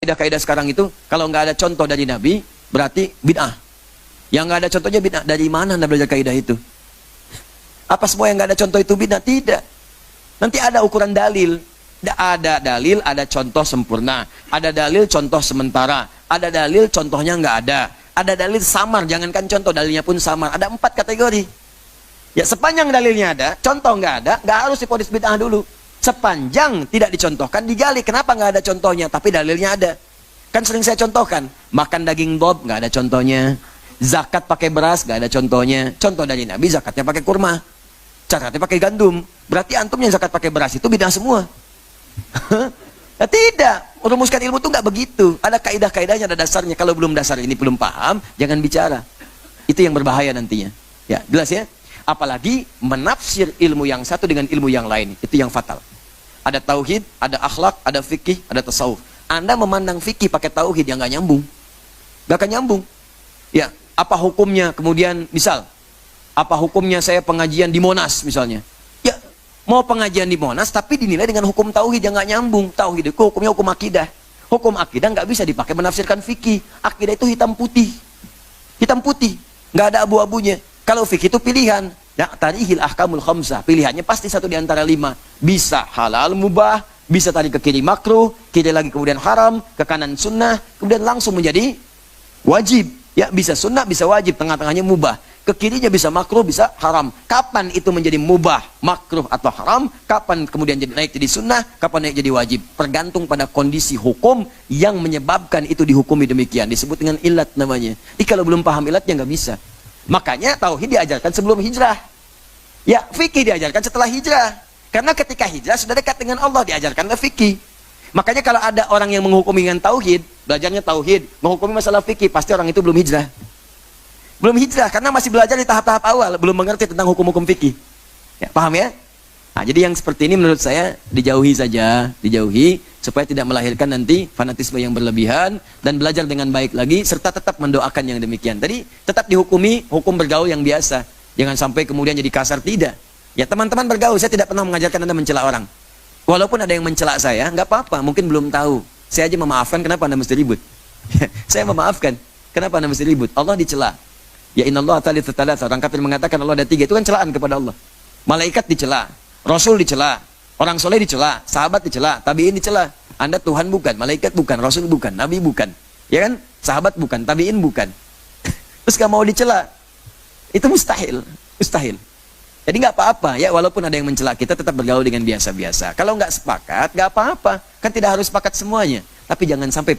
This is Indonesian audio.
kaidah-kaidah sekarang itu, kalau nggak ada contoh dari Nabi, berarti bid'ah. Yang nggak ada contohnya bid'ah. Dari mana Anda belajar kaidah itu? Apa semua yang nggak ada contoh itu bid'ah? Tidak. Nanti ada ukuran dalil. Ada dalil, ada contoh sempurna. Ada dalil, contoh sementara. Ada dalil, contohnya nggak ada. Ada dalil samar, jangankan contoh, dalilnya pun samar. Ada 4 kategori. Ya, sepanjang dalilnya ada, contoh nggak ada, nggak harus divonis bid'ah dulu. Sepanjang tidak dicontohkan, digali. Kenapa nggak ada contohnya? Tapi dalilnya ada. Kan sering saya contohkan. Makan daging dob, nggak ada contohnya. Zakat pakai beras, nggak ada contohnya. Contoh dari Nabi, zakatnya pakai kurma. Zakatnya pakai gandum. Berarti antum yang zakat pakai beras itu bid'ah semua. Ya, tidak. Merumuskan ilmu itu nggak begitu. Ada kaidah-kaidahnya, ada dasarnya. Kalau belum dasar ini belum paham, jangan bicara. Itu yang berbahaya nantinya. Ya, jelas ya? Apalagi menafsir ilmu yang satu dengan ilmu yang lain. Itu yang fatal. Ada tauhid, ada akhlak, ada fikih, ada tasawuf. Anda memandang fikih pakai tauhid yang nggak nyambung. Nggak akan nyambung. Ya, apa hukumnya? Kemudian, misal, apa hukumnya saya pengajian di Monas misalnya? Ya, mau pengajian di Monas tapi dinilai dengan hukum tauhid yang nggak nyambung. Tauhid itu hukumnya hukum akidah. Hukum akidah nggak bisa dipakai menafsirkan fikih. Akidah itu hitam putih. Hitam putih, nggak ada abu-abunya. Kalau fikih itu pilihan. Ya, tarihil ahkamul khamsah. Pilihannya pasti satu di antara 5. Bisa halal mubah, bisa tadi ke kiri makruh, kiri lagi kemudian haram, ke kanan sunnah, kemudian langsung menjadi wajib. Ya, bisa sunnah, bisa wajib, tengah-tengahnya mubah. Ke kirinya bisa makruh, bisa haram. Kapan itu menjadi mubah, makruh atau haram? Kapan kemudian jadi naik jadi sunnah? Kapan naik jadi wajib? Tergantung pada kondisi hukum yang menyebabkan itu dihukumi demikian. Disebut dengan ilat namanya. Jadi kalau belum paham ilatnya nggak bisa. Makanya tauhid diajarkan sebelum hijrah. Ya, fikih diajarkan setelah hijrah. Karena ketika hijrah sudah dekat dengan Allah, diajarkanlah fikih. Makanya kalau ada orang yang menghukumi dengan tauhid, belajarnya tauhid, menghukumi masalah fikih, pasti orang itu belum hijrah. Belum hijrah, karena masih belajar di tahap-tahap awal, belum mengerti tentang hukum-hukum fikih. Ya, paham ya? Nah, jadi yang seperti ini menurut saya dijauhi saja, dijauhi, supaya tidak melahirkan nanti fanatisme yang berlebihan, dan belajar dengan baik lagi, serta tetap mendoakan yang demikian. Tadi tetap dihukumi hukum bergaul yang biasa. Jangan sampai kemudian jadi kasar, tidak. Ya, teman-teman bergaul, saya tidak pernah mengajarkan Anda mencela orang. Walaupun ada yang mencela saya, nggak apa-apa, mungkin belum tahu. Saya aja memaafkan, kenapa Anda mesti ribut? Saya memaafkan, kenapa Anda mesti ribut? Allah dicela. Ya innallaha thalithu tsalatsa. Orang kafir mengatakan Allah ada 3, itu kan celaan kepada Allah. Malaikat dicela, Rasul dicela, orang soleh dicela, sahabat dicela, tabi'in dicela. Anda Tuhan bukan, malaikat bukan, Rasul bukan, Nabi bukan. Ya kan? Sahabat bukan, tabi'in bukan. Terus gak mau dicela. Itu mustahil, mustahil. Jadi nggak apa-apa ya, walaupun ada yang mencela kita tetap bergaul dengan biasa-biasa. Kalau nggak sepakat, nggak apa-apa. Kan tidak harus sepakat semuanya. Tapi jangan sampai